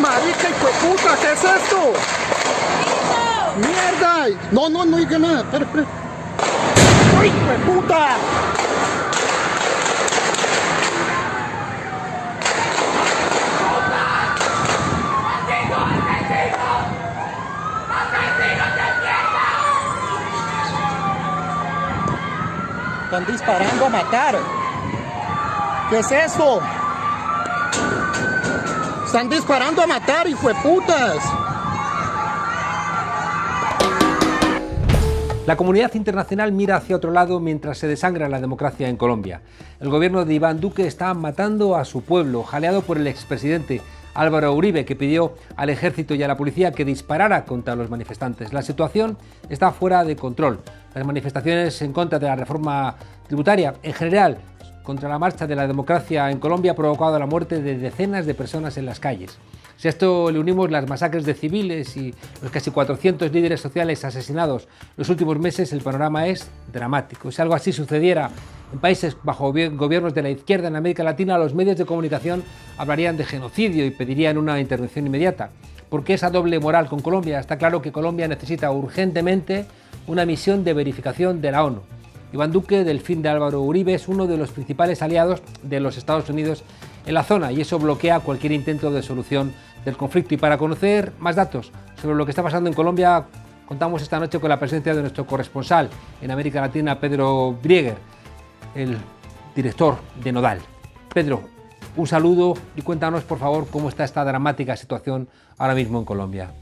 Marica, hijo de puta, ¿qué es esto? ¡Mierda! No, no, no diga nada. Espera, espera. ¡Ay, hijo de puta! Están disparando a matar. ¿Qué es esto? Están disparando a matar, hijo de putas. La comunidad internacional mira hacia otro lado mientras se desangra la democracia en Colombia. El gobierno de Iván Duque está matando a su pueblo, jaleado por el expresidente Álvaro Uribe, que pidió al ejército y a la policía que disparara contra los manifestantes. La situación está fuera de control. Las manifestaciones en contra de la reforma tributaria, en general, contra la marcha de la democracia en Colombia, ha provocado la muerte de decenas de personas en las calles. Si a esto le unimos las masacres de civiles y los casi 400 líderes sociales asesinados los últimos meses, el panorama es dramático. Si algo así sucediera en países bajo gobiernos de la izquierda en América Latina, los medios de comunicación hablarían de genocidio y pedirían una intervención inmediata. ¿Por qué esa doble moral con Colombia? Está claro que Colombia necesita urgentemente una misión de verificación de la ONU. Iván Duque, del fin de Álvaro Uribe, es uno de los principales aliados de los Estados Unidos en la zona y eso bloquea cualquier intento de solución del conflicto. Y para conocer más datos sobre lo que está pasando en Colombia, contamos esta noche con la presencia de nuestro corresponsal en América Latina, Pedro Brieger, el director de Nodal. Pedro, un saludo y cuéntanos, por favor, cómo está esta dramática situación ahora mismo en Colombia.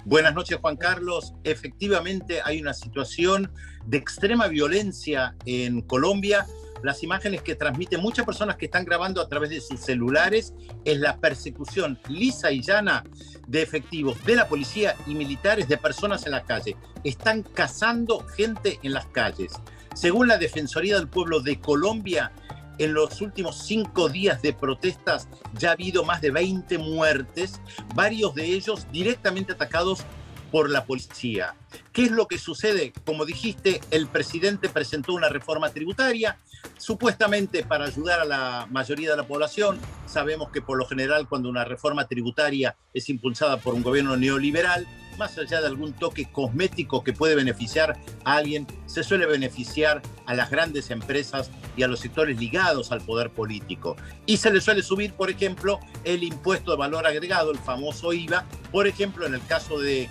Buenas noches, Juan Carlos. Efectivamente hay una situación de extrema violencia en Colombia. Las imágenes que transmiten muchas personas que están grabando a través de sus celulares es la persecución lisa y llana de efectivos de la policía y militares de personas en la calle. Están cazando gente en las calles. Según la Defensoría del Pueblo de Colombia, en los últimos 5 días de protestas ya ha habido más de 20 muertes, varios de ellos directamente atacados por la policía. ¿Qué es lo que sucede? Como dijiste, el presidente presentó una reforma tributaria, supuestamente para ayudar a la mayoría de la población. Sabemos que por lo general cuando una reforma tributaria es impulsada por un gobierno neoliberal, más allá de algún toque cosmético que puede beneficiar a alguien, se suele beneficiar a las grandes empresas y a los sectores ligados al poder político. Y se le suele subir, por ejemplo, el impuesto de valor agregado, el famoso IVA, por ejemplo, en el caso de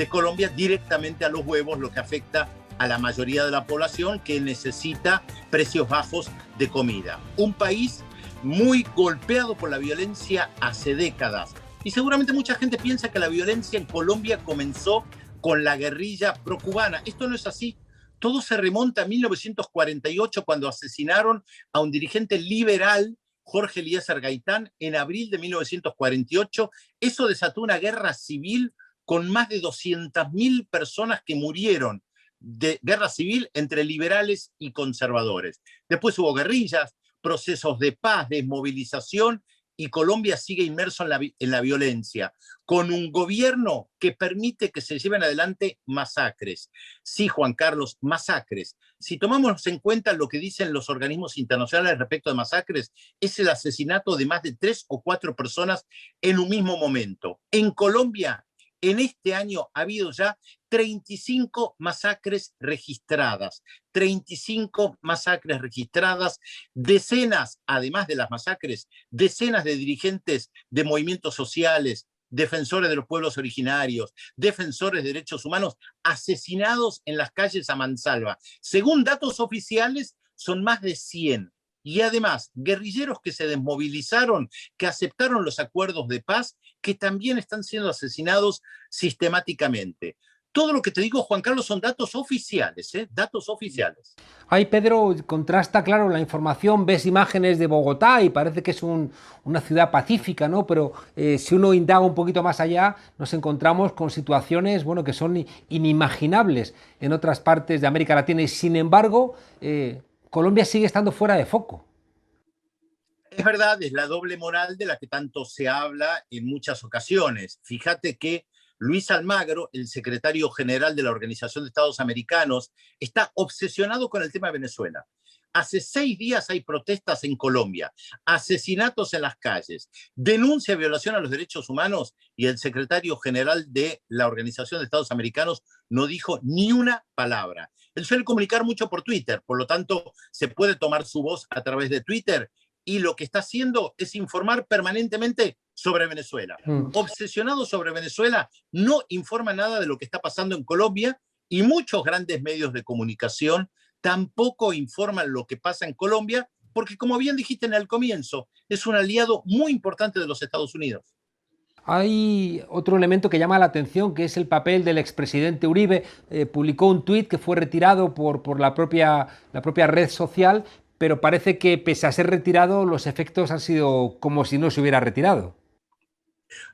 Colombia, directamente a los huevos, lo que afecta a la mayoría de la población que necesita precios bajos de comida. Un país muy golpeado por la violencia hace décadas. Y seguramente mucha gente piensa que la violencia en Colombia comenzó con la guerrilla procubana. Esto no es así. Todo se remonta a 1948, cuando asesinaron a un dirigente liberal, Jorge Eliezer Gaitán, en abril de 1948. Eso desató una guerra civil con más de 200.000 personas que murieron de guerra civil entre liberales y conservadores. Después hubo guerrillas, procesos de paz, desmovilización, y Colombia sigue inmerso en la violencia, con un gobierno que permite que se lleven adelante masacres. Sí, Juan Carlos, masacres. Si tomamos en cuenta lo que dicen los organismos internacionales respecto de masacres, es el asesinato de más de 3 o 4 personas en un mismo momento. En Colombia, en este año ha habido ya 35 masacres registradas, 35 masacres registradas, decenas, además de las masacres, decenas de dirigentes de movimientos sociales, defensores de los pueblos originarios, defensores de derechos humanos, asesinados en las calles a mansalva. Según datos oficiales, son más de 100. Y además, guerrilleros que se desmovilizaron, que aceptaron los acuerdos de paz, que también están siendo asesinados sistemáticamente. Todo lo que te digo, Juan Carlos, son datos oficiales, ¿eh? Datos oficiales. Ahí, Pedro, contrasta, claro, la información, ves imágenes de Bogotá y parece que es una ciudad pacífica, ¿no? Pero si uno indaga un poquito más allá, nos encontramos con situaciones, bueno, que son inimaginables en otras partes de América Latina y, sin embargo, Colombia sigue estando fuera de foco. Es verdad, es la doble moral de la que tanto se habla en muchas ocasiones. Fíjate que Luis Almagro, el secretario general de la Organización de Estados Americanos, está obsesionado con el tema de Venezuela. Hace 6 días hay protestas en Colombia, asesinatos en las calles, denuncia de violación a los derechos humanos y el secretario general de la Organización de Estados Americanos no dijo ni una palabra. Él suele comunicar mucho por Twitter, por lo tanto se puede tomar su voz a través de Twitter y lo que está haciendo es informar permanentemente sobre Venezuela. Obsesionado sobre Venezuela, no informa nada de lo que está pasando en Colombia y muchos grandes medios de comunicación tampoco informan lo que pasa en Colombia, porque como bien dijiste en el comienzo, es un aliado muy importante de los Estados Unidos. Hay otro elemento que llama la atención, que es el papel del expresidente Uribe. Publicó un tuit que fue retirado por la propia red social, pero parece que pese a ser retirado, los efectos han sido como si no se hubiera retirado.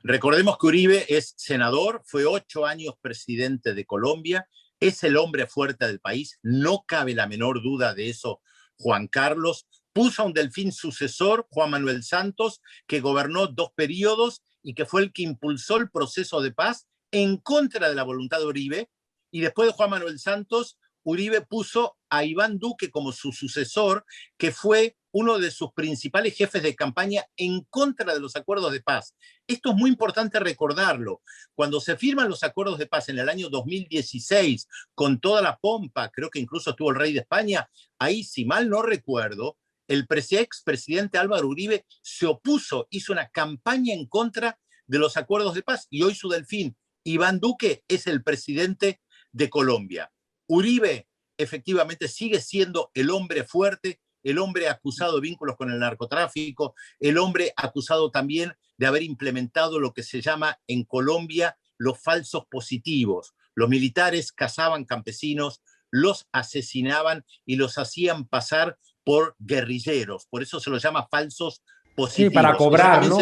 Recordemos que Uribe es senador, fue 8 años presidente de Colombia, es el hombre fuerte del país, no cabe la menor duda de eso, Juan Carlos. Puso a un delfín sucesor, Juan Manuel Santos, que gobernó 2 periodos y que fue el que impulsó el proceso de paz en contra de la voluntad de Uribe. Y después de Juan Manuel Santos, Uribe puso a Iván Duque como su sucesor, que fue uno de sus principales jefes de campaña en contra de los acuerdos de paz. Esto es muy importante recordarlo. Cuando se firman los acuerdos de paz en el año 2016, con toda la pompa, creo que incluso estuvo el rey de España, ahí, si mal no recuerdo, el expresidente Álvaro Uribe se opuso, hizo una campaña en contra de los acuerdos de paz y hoy su delfín, Iván Duque, es el presidente de Colombia. Uribe efectivamente sigue siendo el hombre fuerte, el hombre acusado de vínculos con el narcotráfico, el hombre acusado también de haber implementado lo que se llama en Colombia los falsos positivos. Los militares cazaban campesinos, los asesinaban y los hacían pasar por guerrilleros. Por eso se los llama falsos positivos. Sí, para cobrar, ¿no?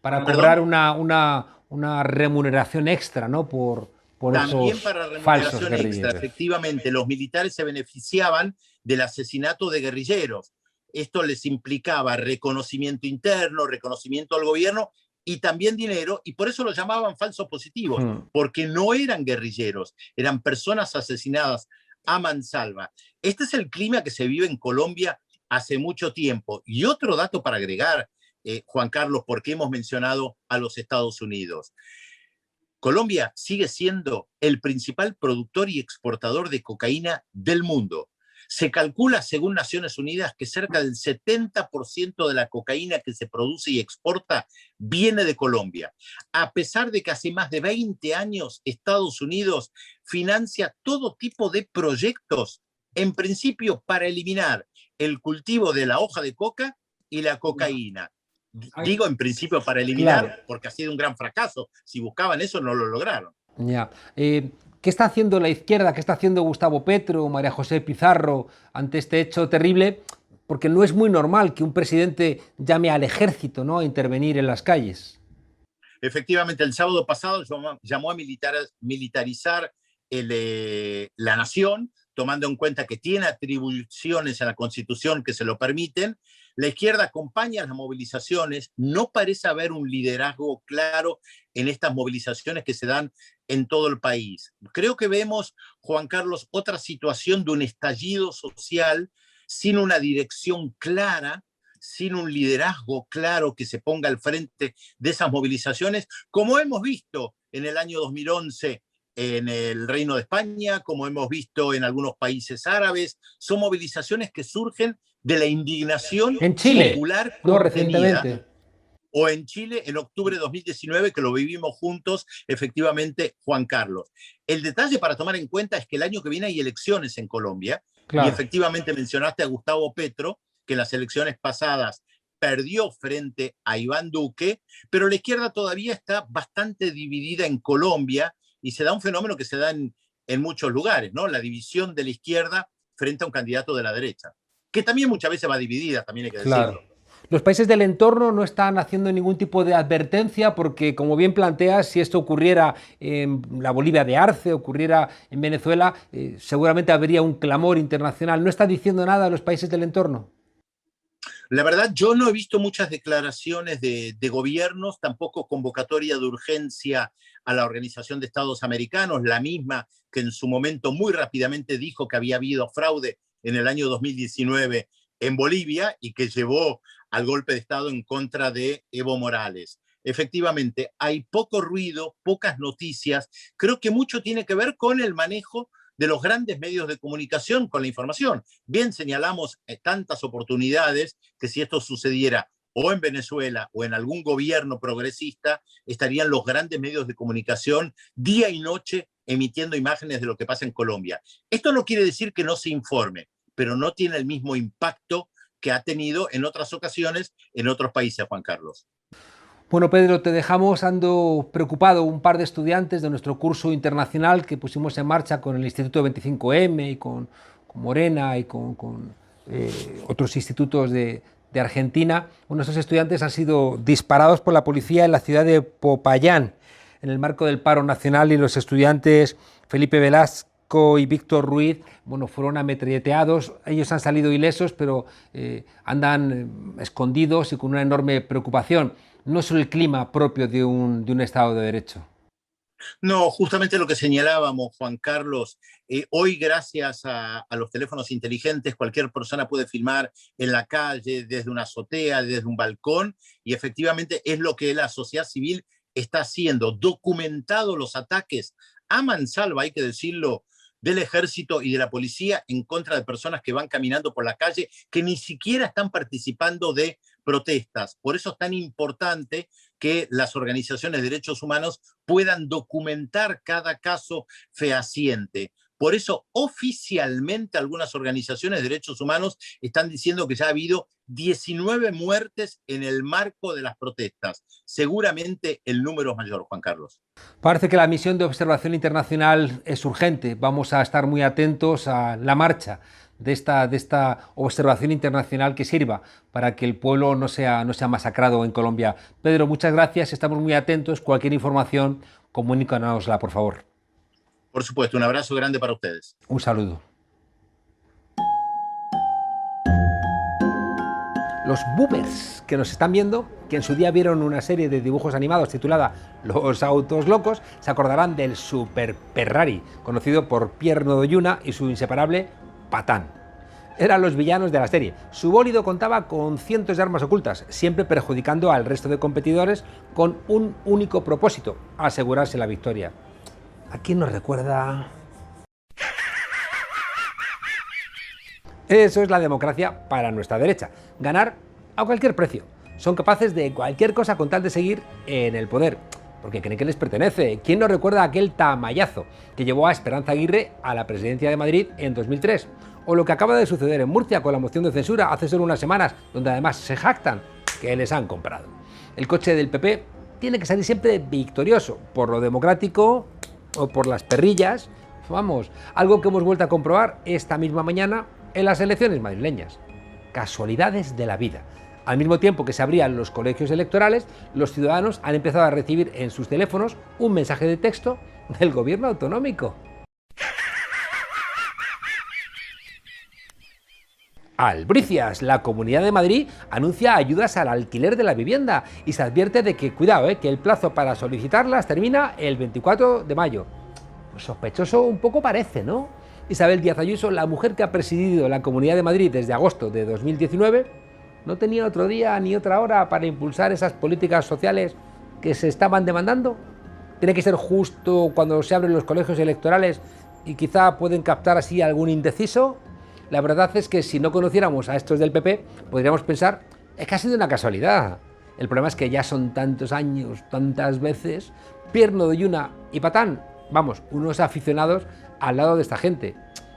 Para cobrar una remuneración extra, ¿no? Por también esos para falsos remuneración guerrilleros. extra, efectivamente, los militares se beneficiaban del asesinato de guerrilleros. Esto les implicaba reconocimiento interno, reconocimiento al gobierno y también dinero, y por eso los llamaban falsos positivos, porque no eran guerrilleros, eran personas asesinadas a mansalva. Este es el clima que se vive en Colombia hace mucho tiempo. Y otro dato para agregar, Juan Carlos, porque hemos mencionado a los Estados Unidos. Colombia sigue siendo el principal productor y exportador de cocaína del mundo. Se calcula, según Naciones Unidas, que cerca del 70% de la cocaína que se produce y exporta viene de Colombia. A pesar de que hace más de 20 años Estados Unidos financia todo tipo de proyectos, en principio para eliminar el cultivo de la hoja de coca y la cocaína. Digo en principio para eliminar, claro, porque ha sido un gran fracaso. Si buscaban eso, no lo lograron. Ya. ¿Qué está haciendo la izquierda? ¿Qué está haciendo Gustavo Petro, María José Pizarro ante este hecho terrible? Porque no es muy normal que un presidente llame al ejército, ¿no?, a intervenir en las calles. Efectivamente, el sábado pasado llamó a militarizar la nación, tomando en cuenta que tiene atribuciones en la Constitución que se lo permiten. La izquierda acompaña las movilizaciones, no parece haber un liderazgo claro en estas movilizaciones que se dan en todo el país. Creo que vemos, Juan Carlos, otra situación de un estallido social sin una dirección clara, sin un liderazgo claro que se ponga al frente de esas movilizaciones, como hemos visto en el año 2011 en el Reino de España, como hemos visto en algunos países árabes. Son movilizaciones que surgen de la indignación en Chile, popular no, recientemente. O en Chile en octubre de 2019, que lo vivimos juntos, efectivamente, Juan Carlos. El detalle para tomar en cuenta es que el año que viene hay elecciones en Colombia, claro, y efectivamente mencionaste a Gustavo Petro, que en las elecciones pasadas perdió frente a Iván Duque, pero la izquierda todavía está bastante dividida en Colombia y se da un fenómeno que se da en muchos lugares, ¿no? La división de la izquierda frente a un candidato de la derecha, que también muchas veces va dividida, también hay que decirlo. Claro. Los países del entorno no están haciendo ningún tipo de advertencia porque, como bien planteas, si esto ocurriera en la Bolivia de Arce, ocurriera en Venezuela, seguramente habría un clamor internacional. ¿No está diciendo nada a los países del entorno? La verdad, yo no he visto muchas declaraciones de gobiernos, tampoco convocatoria de urgencia a la Organización de Estados Americanos, la misma que en su momento muy rápidamente dijo que había habido fraude en el año 2019 en Bolivia y que llevó al golpe de Estado en contra de Evo Morales. Efectivamente, hay poco ruido, pocas noticias. Creo que mucho tiene que ver con el manejo de los grandes medios de comunicación con la información. Bien señalamos tantas oportunidades que si esto sucediera o en Venezuela o en algún gobierno progresista, estarían los grandes medios de comunicación día y noche emitiendo imágenes de lo que pasa en Colombia. Esto no quiere decir que no se informe, pero no tiene el mismo impacto que ha tenido en otras ocasiones en otros países, Juan Carlos. Bueno, Pedro, te dejamos, ando preocupado, un par de estudiantes de nuestro curso internacional que pusimos en marcha con el Instituto 25M y con Morena y con otros institutos de Argentina. Bueno, esos estudiantes han sido disparados por la policía en la ciudad de Popayán, en el marco del paro nacional, y los estudiantes Felipe Velasco y Víctor Ruiz, bueno, fueron ametralleteados. Ellos han salido ilesos, pero andan escondidos y con una enorme preocupación. No es el clima propio de un Estado de Derecho. No, justamente lo que señalábamos, Juan Carlos. Hoy, gracias a los teléfonos inteligentes, cualquier persona puede filmar en la calle, desde una azotea, desde un balcón, y efectivamente es lo que la sociedad civil está haciendo, documentado los ataques a mansalva, hay que decirlo, del ejército y de la policía en contra de personas que van caminando por la calle, que ni siquiera están participando de protestas. Por eso es tan importante que las organizaciones de derechos humanos puedan documentar cada caso fehaciente. Por eso, oficialmente, algunas organizaciones de derechos humanos están diciendo que ya ha habido 19 muertes en el marco de las protestas. Seguramente el número es mayor, Juan Carlos. Parece que la misión de observación internacional es urgente. Vamos a estar muy atentos a la marcha de esta observación internacional que sirva para que el pueblo no sea masacrado en Colombia. Pedro, muchas gracias. Estamos muy atentos. Cualquier información, comunícanosla, por favor. Por supuesto, un abrazo grande para ustedes. Un saludo. Los boomers que nos están viendo, que en su día vieron una serie de dibujos animados titulada Los autos locos, se acordarán del Super Ferrari, conocido por Pierre Nodoyuna y su inseparable Patán. Eran los villanos de la serie. Su bólido contaba con cientos de armas ocultas, siempre perjudicando al resto de competidores con un único propósito: asegurarse la victoria. ¿A quién nos recuerda? Eso es la democracia para nuestra derecha. Ganar a cualquier precio. Son capaces de cualquier cosa con tal de seguir en el poder, porque creen que les pertenece. ¿Quién nos recuerda aquel tamallazo que llevó a Esperanza Aguirre a la presidencia de Madrid en 2003? O lo que acaba de suceder en Murcia con la moción de censura hace solo unas semanas, donde además se jactan que les han comprado. El coche del PP tiene que salir siempre victorioso, por lo democrático o por las perrillas. Vamos, algo que hemos vuelto a comprobar esta misma mañana en las elecciones madrileñas. Casualidades de la vida. Al mismo tiempo que se abrían los colegios electorales, los ciudadanos han empezado a recibir en sus teléfonos un mensaje de texto del gobierno autonómico. Albricias, la Comunidad de Madrid anuncia ayudas al alquiler de la vivienda y se advierte de que, cuidado, que el plazo para solicitarlas termina el 24 de mayo. Pues sospechoso un poco parece, ¿no? Isabel Díaz Ayuso, la mujer que ha presidido la Comunidad de Madrid desde agosto de 2019, no tenía otro día ni otra hora para impulsar esas políticas sociales que se estaban demandando. Tiene que ser justo cuando se abren los colegios electorales y quizá pueden captar así algún indeciso. La verdad es que si no conociéramos a estos del PP, podríamos pensar que ha sido una casualidad. El problema es que ya son tantos años, tantas veces, Pierre Nodoyuna y Patán, vamos, unos aficionados al lado de esta gente.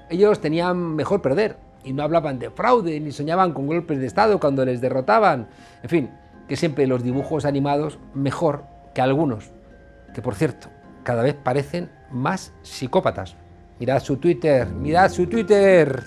Ellos tenían mejor perder y no hablaban de fraude ni soñaban con golpes de Estado cuando les derrotaban. En fin, que siempre los dibujos animados mejor que algunos, que por cierto, cada vez parecen más psicópatas. Mirad su Twitter, mirad su Twitter.